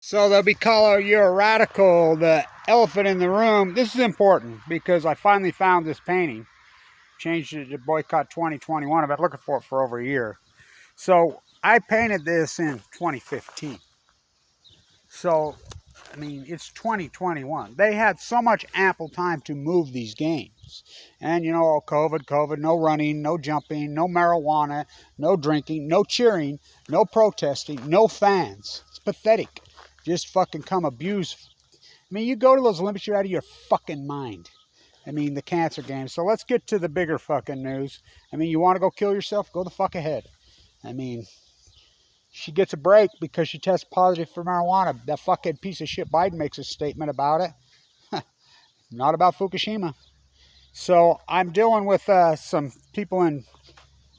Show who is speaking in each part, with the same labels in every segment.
Speaker 1: So they'll be calling you a radical, the elephant in the room. This is important because I finally found this painting. Changed it to Boycott 2021. I've been looking for it for over a year. So I painted this in 2015. So, I mean, it's 2021. They had so much ample time to move these games. And, you know, COVID, no running, no jumping, no marijuana, no drinking, no cheering, no protesting, no fans. It's pathetic. Just fucking come abuse. I mean, you go to those Olympics, you're out of your fucking mind. I mean, the cancer games. So let's get to the bigger fucking news. I mean, you want to go kill yourself? Go the fuck ahead. I mean, she gets a break because she tests positive for marijuana. That fucking piece of shit Biden makes a statement about it. Not about Fukushima. So I'm dealing with some people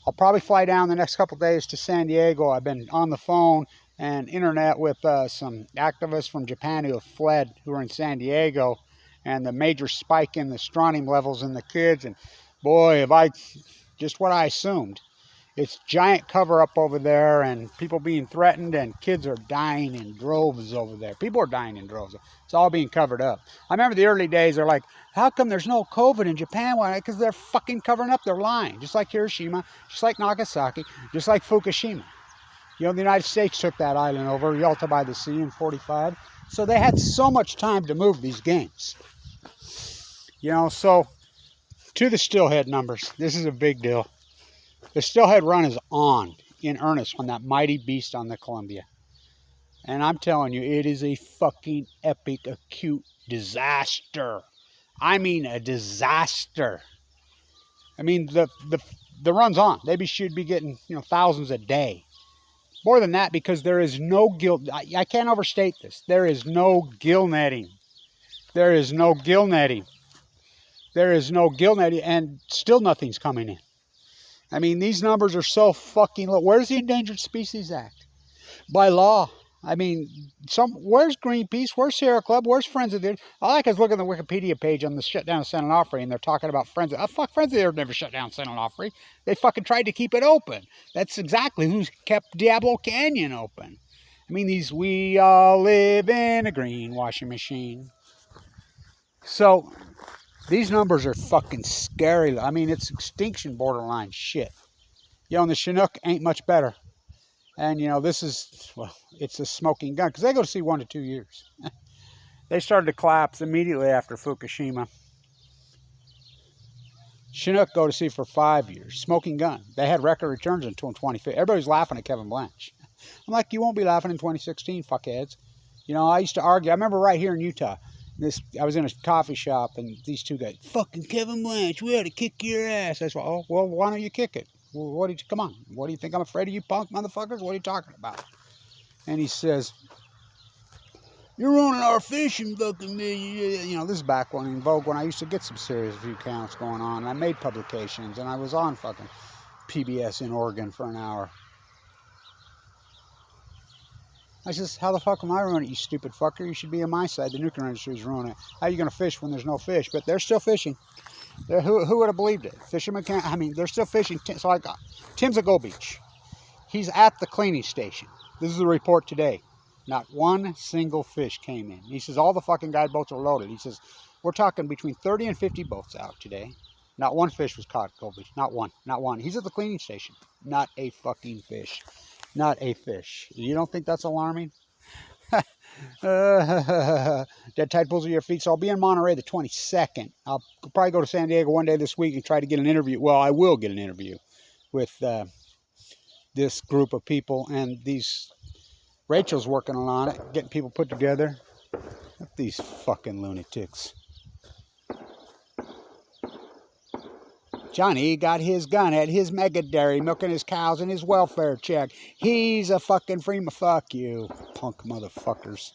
Speaker 1: I'll probably fly down the next couple days to San Diego. I've been on the phone and internet with some activists from Japan who have fled, who are in San Diego, and the major spike in the strontium levels in the kids. And boy, have I, just what I assumed. It's giant cover up over there and people being threatened, and kids are dying in droves over there. People are dying in droves. It's all being covered up. I remember the early days, they're like, how come there's no COVID in Japan? Why? Because they're fucking covering up. They're lying. Just like Hiroshima, just like Nagasaki, just like Fukushima. You know, the United States took that island over, Yalta by the Sea in 45. So they had so much time to move these games. You know, so to the Steelhead numbers, this is a big deal. The Steelhead run is on in earnest on that mighty beast on the Columbia. And I'm telling you, it is a fucking epic, acute disaster. I mean, a disaster. I mean, the run's on. They should be getting, you know, thousands a day. More than that, because there is no gill. I can't overstate this. There is no gill netting. There is no gill netting. There is no gill netting, and still nothing's coming in. I mean, these numbers are so fucking low. Where's the Endangered Species Act? By law. I mean, where's Greenpeace? Where's Sierra Club? Where's Friends of the Earth? I like I was looking at the Wikipedia page on the shutdown of San Onofre, and they're talking about Friends of fuck, Friends of the Earth never shut down San Onofre. They fucking tried to keep it open. That's exactly who's kept Diablo Canyon open. I mean, we all live in a greenwashing machine. So, these numbers are fucking scary. I mean, it's extinction borderline shit. You know, and the Chinook ain't much better. And, you know, this is, well, it's a smoking gun. Because they go to sea 1 to 2 years. They started to collapse immediately after Fukushima. Chinook go to sea for 5 years. Smoking gun. They had record returns until 2015. Everybody's laughing at Kevin Blanch. I'm like, you won't be laughing in 2016, fuckheads. You know, I used to argue. I remember right here in Utah. I was in a coffee shop, and these two guys, fucking Kevin Blanch, we ought to kick your ass. I said, oh, well, why don't you kick it? Well, come on. What do you think? I'm afraid of you punk motherfuckers? What are you talking about? And he says, you're ruining our fishing, fucking me. You know, this is back when in Vogue, when I used to get some serious view counts going on. And I made publications, and I was on fucking PBS in Oregon for an hour. I says, how the fuck am I ruining it, you stupid fucker? You should be on my side. The nuclear industry's ruining it. How are you going to fish when there's no fish? But they're still fishing. Who would have believed it? Fishermen can't, I mean, they're still fishing. So I got Tim's at Go Beach. He's at the cleaning station. This is the report today. Not one single fish came in. He says, all the fucking guide boats are loaded. He says, we're talking between 30 and 50 boats out today. Not one fish was caught at Go Beach. Not one. Not one. He's at the cleaning station. Not a fucking fish. Not a fish. You don't think that's alarming? Dead tide pulls at your feet. So I'll be in Monterey the 22nd. I'll probably go to San Diego one day this week and try to get an interview. Well, I will get an interview with this group of people, and Rachel's working on it, getting people put together. These fucking lunatics. Johnny got his gun at his mega dairy, milking his cows and his welfare check. He's a fucking freema. Fuck you, punk motherfuckers.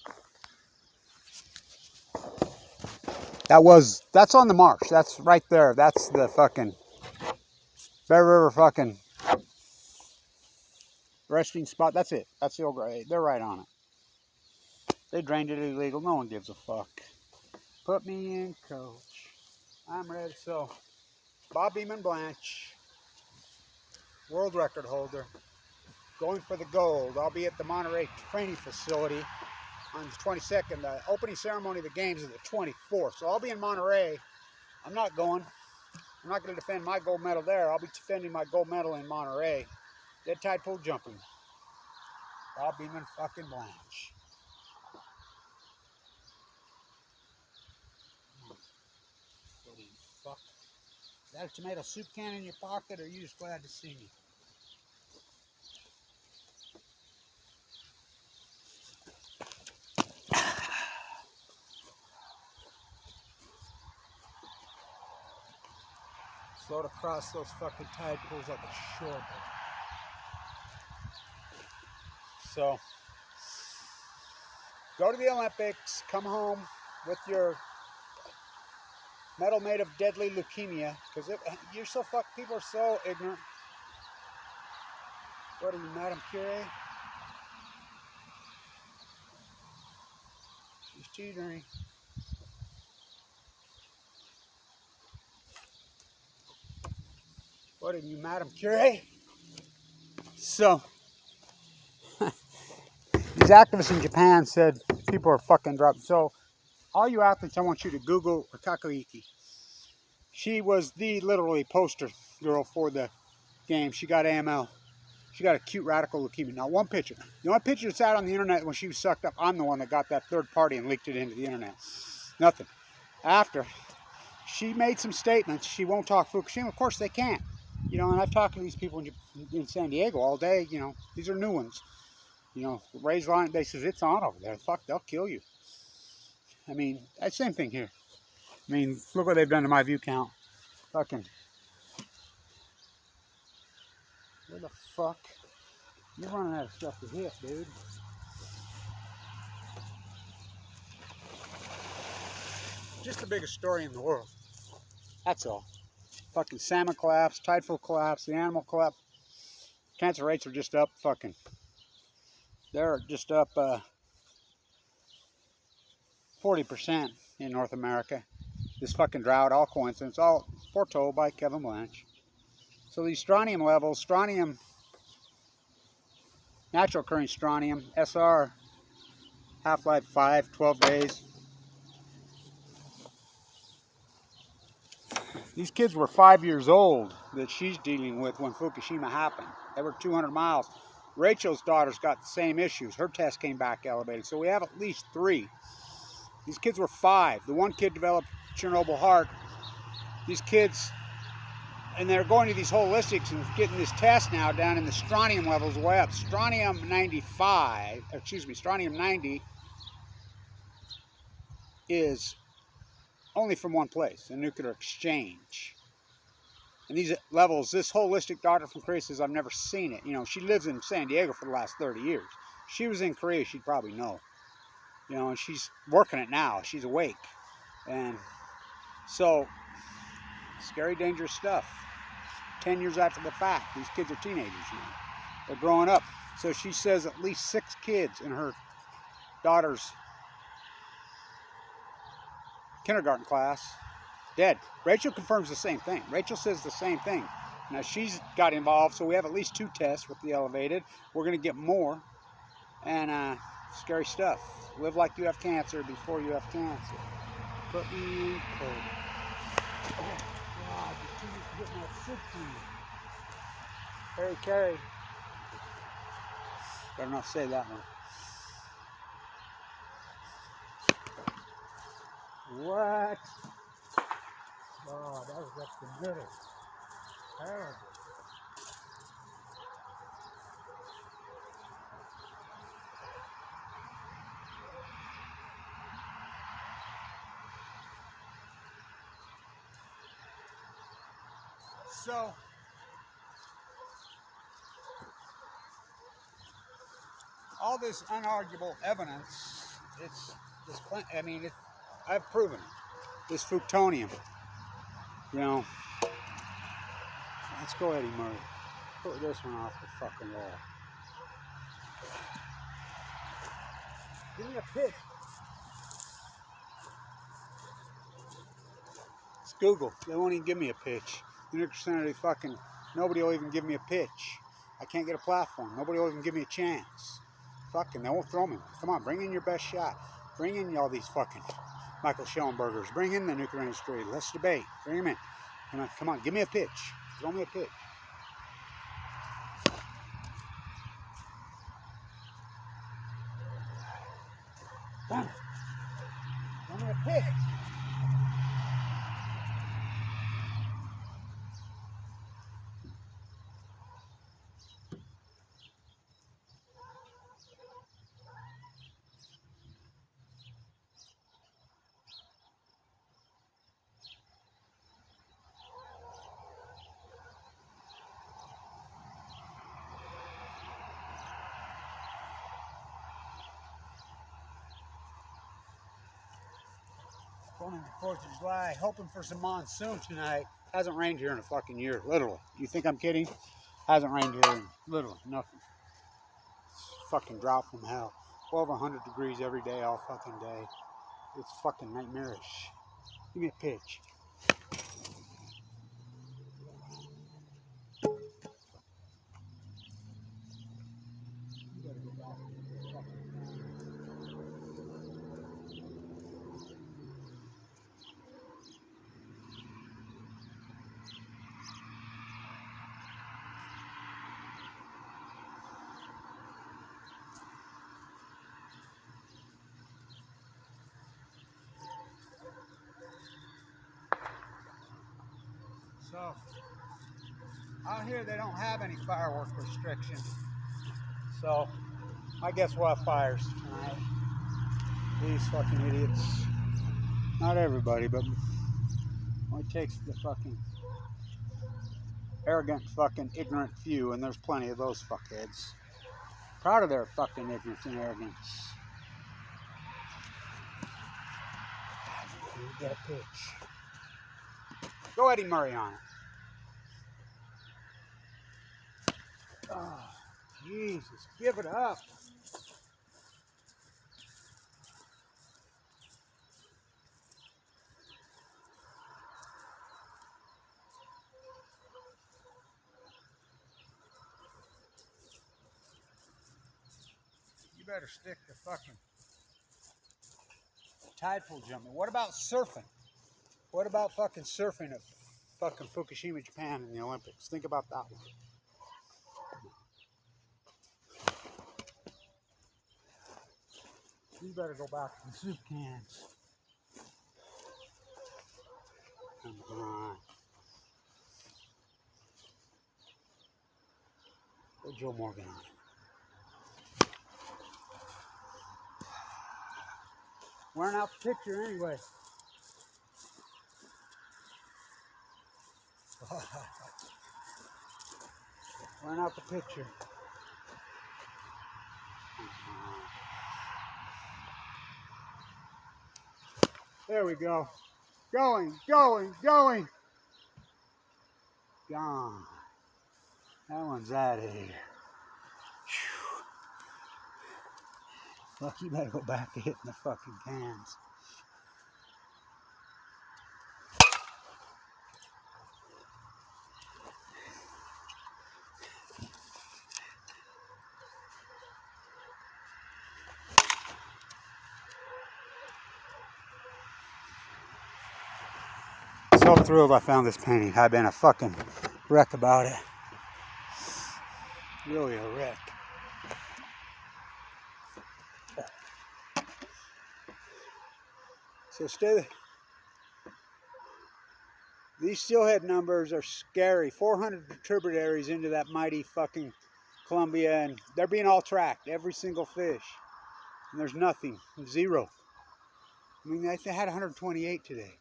Speaker 1: That's on the marsh. That's right there. That's the fucking Bear River fucking resting spot. That's it. That's the old grade. They're right on it. They drained it illegal. No one gives a fuck. Put me in, coach. I'm ready. So, Bob Beeman Blanch, world record holder, going for the gold. I'll be at the Monterey training facility on the 22nd. The opening ceremony of the games is the 24th. So I'll be in Monterey. I'm not going. I'm not going to defend my gold medal there. I'll be defending my gold medal in Monterey. Dead tide pool jumping. Bob Beeman fucking Blanche. Fuck. Is that a tomato soup can in your pocket, or are you just glad to see me? Float across those fucking tide pools like a shore. So, go to the Olympics, come home with your medal made of deadly leukemia, because you're so people are so ignorant. What are you, Madame Curie? She's teetering. What are you, Madame Curie? So, these activists in Japan said people are fucking dropping. So, all you athletes, I want you to Google Rikakuiki. She was the literally poster girl for the game. She got AML. She got acute radical leukemia. Now, one picture. The only picture that's out on the internet when she was sucked up, I'm the one that got that third party and leaked it into the internet. Nothing. After, she made some statements. She won't talk Fukushima. Of course, they can't. You know, and I've talked to these people in San Diego all day. You know, these are new ones. You know, raised line, they says, it's on over there. Fuck, they'll kill you. I mean, that's the same thing here. I mean, look what they've done to my view count. Fucking. Where the fuck? You're running out of stuff to hit, dude. Just the biggest story in the world. That's all. Fucking salmon collapse, tideful collapse, the animal collapse. Cancer rates are just up fucking. They're just up 40% in North America. This fucking drought, all coincidence, all foretold by Kevin Blanch. So these strontium levels, strontium, natural occurring strontium, SR, half-life 12 days. These kids were 5 years old that she's dealing with when Fukushima happened. They were 200 miles. Rachel's daughter's got the same issues. Her test came back elevated. So we have at least 3. These kids were 5. The one kid developed Chernobyl heart. These kids, and they're going to these holistics and getting this test now down in the strontium levels way up. Strontium 90 is only from one place, a nuclear exchange. And these levels, this holistic doctor from Korea says, I've never seen it. You know, she lives in San Diego for the last 30 years. If she was in Korea, she'd probably know. You know, and she's working it now. She's awake. And so, scary, dangerous stuff. 10 years after the fact, these kids are teenagers now. They're growing up. So she says at least 6 kids in her daughter's kindergarten class dead. Rachel confirms the same thing. Rachel says the same thing. Now she's got involved, so we have at least 2 tests with the elevated. We're going to get more. And scary stuff. Live like you have cancer before you have cancer. Put me cold. Oh God, the tree's getting that sick to you. Carrie. Better not say that one. What? Oh, that was up the middle. Terrible. So, all this unarguable evidence, I've proven it. This Fructonium, you know. Let's go, Eddie Murray. Put this one off the fucking wall. Give me a pitch. It's Google. They won't even give me a pitch. The nuclear center, nobody will even give me a pitch. I can't get a platform. Nobody will even give me a chance. Fucking, they won't throw me. Come on, bring in your best shot. Bring in all these fucking Michael Schellenbergers. Bring in the nuclear industry. Let's debate. Bring them in. Come on, give me a pitch. Throw me a pitch. Done. Throw me a pitch. Going into 4th of July, hoping for some monsoon tonight. Hasn't rained here in a fucking year, literally. You think I'm kidding? Hasn't rained here in literally nothing. It's fucking drought from hell. Over 100 degrees every day, all fucking day. It's fucking nightmarish. Give me a pitch. So, out here they don't have any firework restrictions. So, I guess we'll have fires tonight. These fucking idiots. Not everybody, but only takes the fucking arrogant, fucking ignorant few, and there's plenty of those fuckheads. Proud of their fucking ignorance and arrogance. You get a pitch. Go Eddie Murray on it. Oh, Jesus, give it up. You better stick to fucking tide pool jumping. What about surfing? What about fucking surfing at fucking Fukushima, Japan in the Olympics? Think about that one. You better go back to the soup cans. Come on. Go Joe Morgan on it. Wearing out the picture anyway. Wearing out the picture. There we go. Going. Gone. That one's out of here. Fuck, you better go back to hitting the fucking cans. So thrilled I found this painting. I've been a fucking wreck about it. Really a wreck. So these steelhead numbers are scary. 400 tributaries into that mighty fucking Columbia, and they're being all tracked, every single fish. And there's nothing, zero. I mean, they had 128 today.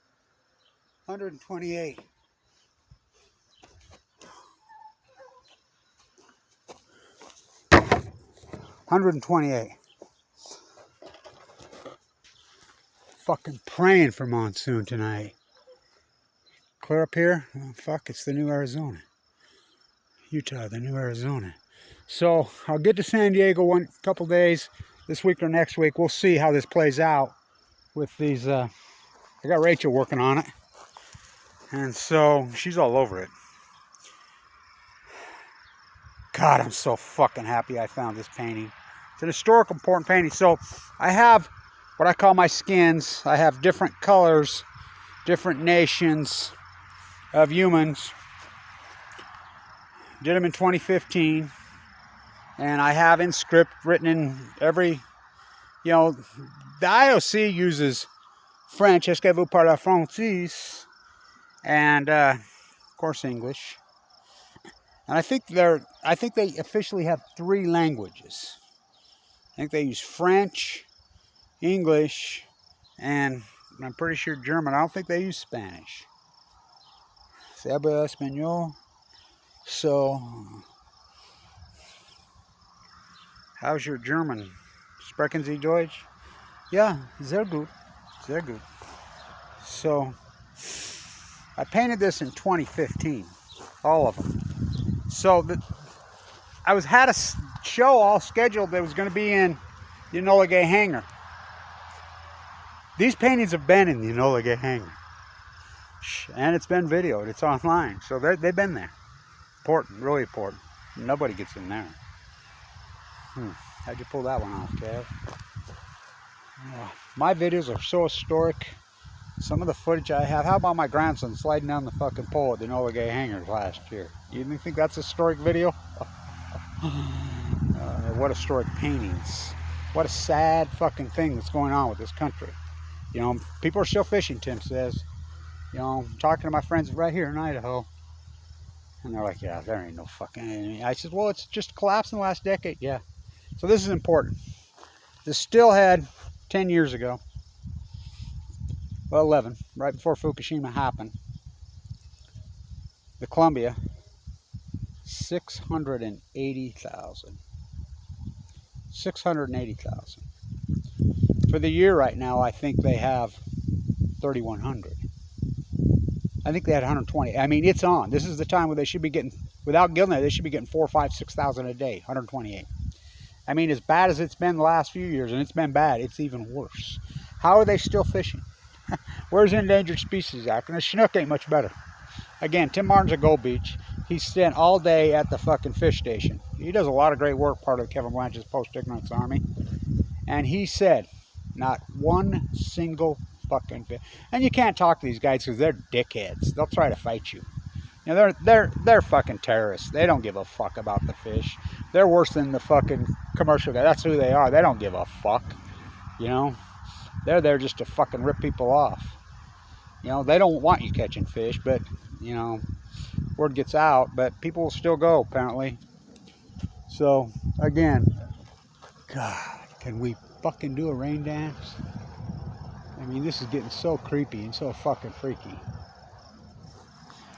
Speaker 1: 128. Fucking praying for monsoon tonight. Clear up here? Oh, fuck, it's the new Arizona. Utah, the new Arizona. So I'll get to San Diego couple days, this week or next week. We'll see how this plays out with these. I got Rachel working on it, and so she's all over it. God, I'm so fucking happy I found this painting. an historical important painting. So I have what I call my skins. I have different colors, different nations of humans. Did them in 2015. And I have in script written in every, you know, the IOC uses French, est-ce que vous parlez français? And of course English. And I think they officially have 3 languages. I think they use French, English, and I'm pretty sure German. I don't think they use Spanish. Se habla español. So, how's your German? Sprechen Sie Deutsch? Yeah, sehr gut. Sehr gut. So, I painted this in 2015. All of them. So, I had a show all scheduled that was going to be in the Enola Gay Hangar. These paintings have been in the Enola Gay Hangar. And it's been videoed. It's online. So they've been there. Important. Really important. Nobody gets in there. How'd you pull that one off, Kev? My videos are so historic. Some of the footage I have. How about my grandson sliding down the fucking pole at the Enola Gay Hangars last year? You think that's a historic video? What historic paintings. What a sad fucking thing that's going on with this country. You know, people are still fishing, Tim says. You know, I'm talking to my friends right here in Idaho. And they're like, yeah, there ain't no fucking... I said, well, it's just collapsed in the last decade. Yeah. So this is important. The Steelhead, 10 years ago. Well, 11, right before Fukushima happened. The Columbia, 680,000. 680,000. For the year right now, I think they have 3,100. I think they had 120. I mean, it's on. This is the time where they should be getting, without Gilner, they should be getting 4, 5, 6,000 a day. 128. I mean, as bad as it's been the last few years, and it's been bad, it's even worse. How are they still fishing? Where's the Endangered Species Act? And the Chinook ain't much better. Again, Tim Martin's at Gold Beach. He spent all day at the fucking fish station. He does a lot of great work, part of Kevin Blanch's Post-Ignorance Army. And he said, not one single fucking fish. And you can't talk to these guys because they're dickheads. They'll try to fight you. You know, they're fucking terrorists. They don't give a fuck about the fish. They're worse than the fucking commercial guy. That's who they are. They don't give a fuck. You know? They're there just to fucking rip people off. You know, they don't want you catching fish, but, you know, word gets out, but people will still go, apparently. So, again, God, can we fucking do a rain dance? I mean, this is getting so creepy and so fucking freaky.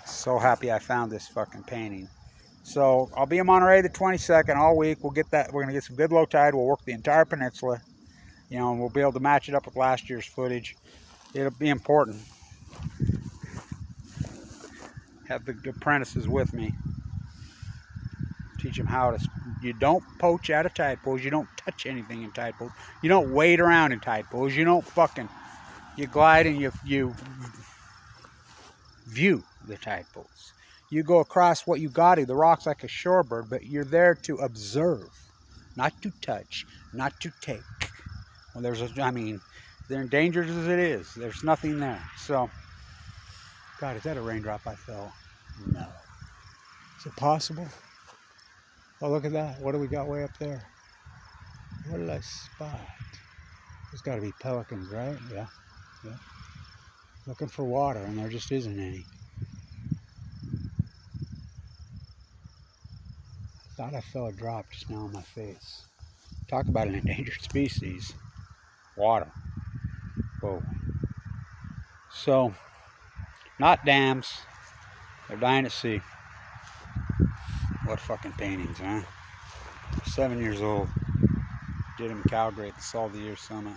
Speaker 1: So happy I found this fucking painting. So, I'll be in Monterey the 22nd all week. We'll get that. We're going to get some good low tide. We'll work the entire peninsula. You know, and we'll be able to match it up with last year's footage. It'll be important. Have the apprentices with me. Teach them how to... You don't poach out of tide pools. You don't touch anything in tide pools. You don't wade around in tide pools. You don't fucking... You glide and you view the tide pools. You go across what you got to, the rocks like a shorebird, but you're there to observe. Not to touch. Not to take. Well, I mean, they're endangered as it is. There's nothing there. So, God, is that a raindrop I felt? No. Is it possible? Oh, look at that. What do we got way up there? What did I spot? There's got to be pelicans, right? Yeah. Yeah. Looking for water, and there just isn't any. I thought I felt a drop just now on my face. Talk about an endangered species. Water. Whoa. So, not dams. They're dying at sea. What fucking paintings, huh? 7 years old. Did them in Calgary at the Salt of the Year Summit.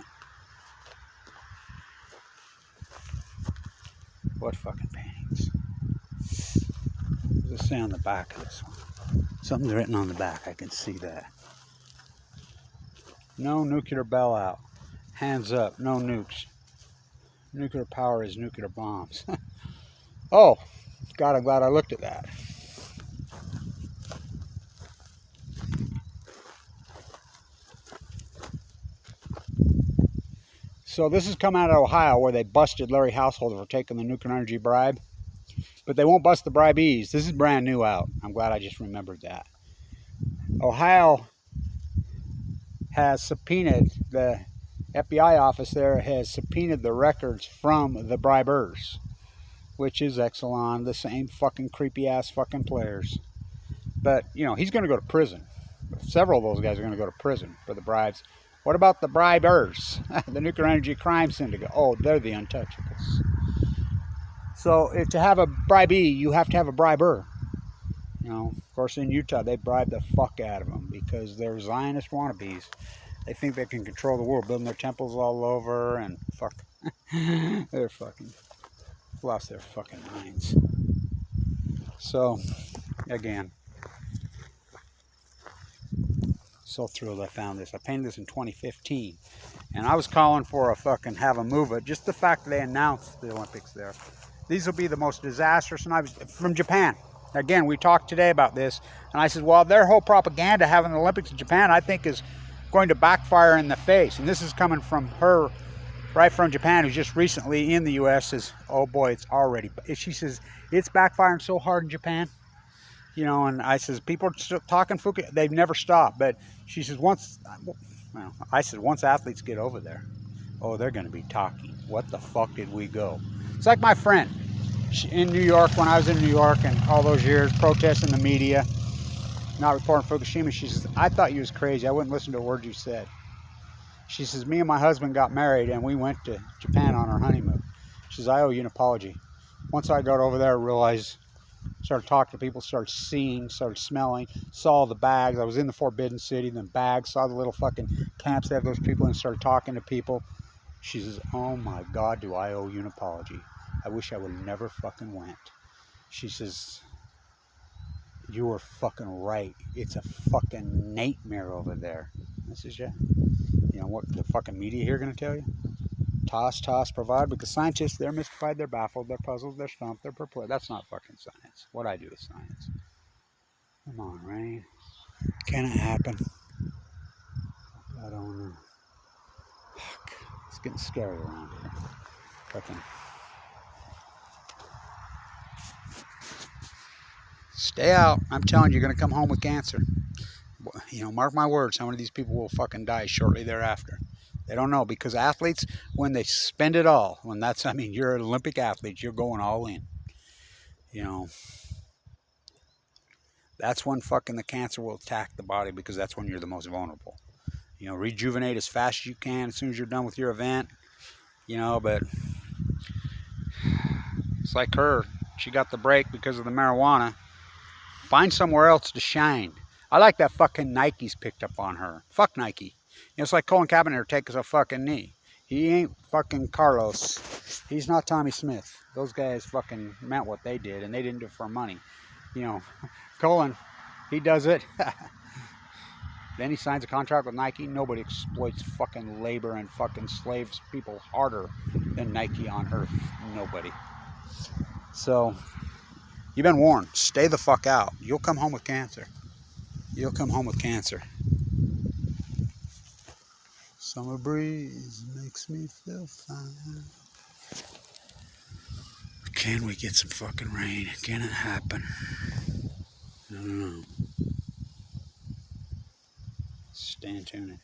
Speaker 1: What fucking paintings. What does it say on the back of this one? Something's written on the back. I can see that. No nuclear bailout. Hands up. No nukes. Nuclear power is nuclear bombs. Oh, God, I'm glad I looked at that. So this has come out of Ohio, where they busted Larry Householder for taking the nuclear energy bribe. But they won't bust the bribees. This is brand new out. I'm glad I just remembered that. Ohio has subpoenaed, the FBI office there has subpoenaed the records from the bribers, which is Exelon, the same fucking creepy ass fucking players. But, you know, he's going to go to prison. Several of those guys are going to go to prison for the bribes. What about the bribers? The nuclear energy crime syndicate. Oh, they're the untouchables. So to have a bribee, you have to have a briber. You know, of course, in Utah, they bribe the fuck out of them because they're Zionist wannabes. They think they can control the world, building their temples all over, and fuck. They're fucking lost their fucking minds. So, again, so thrilled I found this. I painted this in 2015, and I was calling for a fucking have a move it. Just the fact that they announced the Olympics there. These will be the most disastrous, and I was from Japan. Again, we talked today about this, and I said, well, their whole propaganda having the Olympics in Japan, I think, is going to backfire in the face. And this is coming from her, right from Japan, who's just recently in the U.S. says, oh boy, it's already, she says, it's backfiring so hard in Japan. You know, and I says, people are still talking Fukushima, they've never stopped. But she says, once athletes get over there, oh, they're going to be talking. What the fuck did we go? It's like my friend in New York, when I was in New York and all those years protesting the media, not reporting Fukushima. She says, I thought you was crazy. I wouldn't listen to a word you said. She says, me and my husband got married and we went to Japan on our honeymoon. She says, I owe you an apology. Once I got over there, I realized, started talking to people, started seeing, started smelling, saw the bags. I was in the Forbidden City, then bags, saw the little fucking camps they have those people in, started talking to people. She says, oh my God, do I owe you an apology. I wish I would have never fucking went. She says, you were fucking right. It's a fucking nightmare over there. I says, yeah. You know what the fucking media here going to tell you? Toss, provide. Because scientists, they're mystified, they're baffled, they're puzzled, they're stumped, they're perplexed. That's not fucking science. What I do is science. Come on, Rain. Can it happen? I don't know. Fuck. It's getting scary around here. Fucking. Stay out. I'm telling you, you're going to come home with cancer. You know, mark my words, how many of these people will fucking die shortly thereafter. They don't know, because athletes, when they spend it all, you're an Olympic athlete, you're going all in. You know, that's when fucking the cancer will attack the body, because that's when you're the most vulnerable. You know, rejuvenate as fast as you can as soon as you're done with your event. You know, but it's like her. She got the break because of the marijuana. Find somewhere else to shine. I like that fucking Nike's picked up on her. Fuck Nike. You know, it's like Colin Kaepernick taking a fucking knee. He ain't fucking Carlos. He's not Tommy Smith. Those guys fucking meant what they did, and they didn't do it for money. You know, Colin, he does it. Then he signs a contract with Nike. Nobody exploits fucking labor and fucking slaves people harder than Nike on earth. Nobody. So, you've been warned. Stay the fuck out. You'll come home with cancer. You'll come home with cancer. Summer breeze makes me feel fine. Can we get some fucking rain? Can it happen? I don't know. Stay tuned.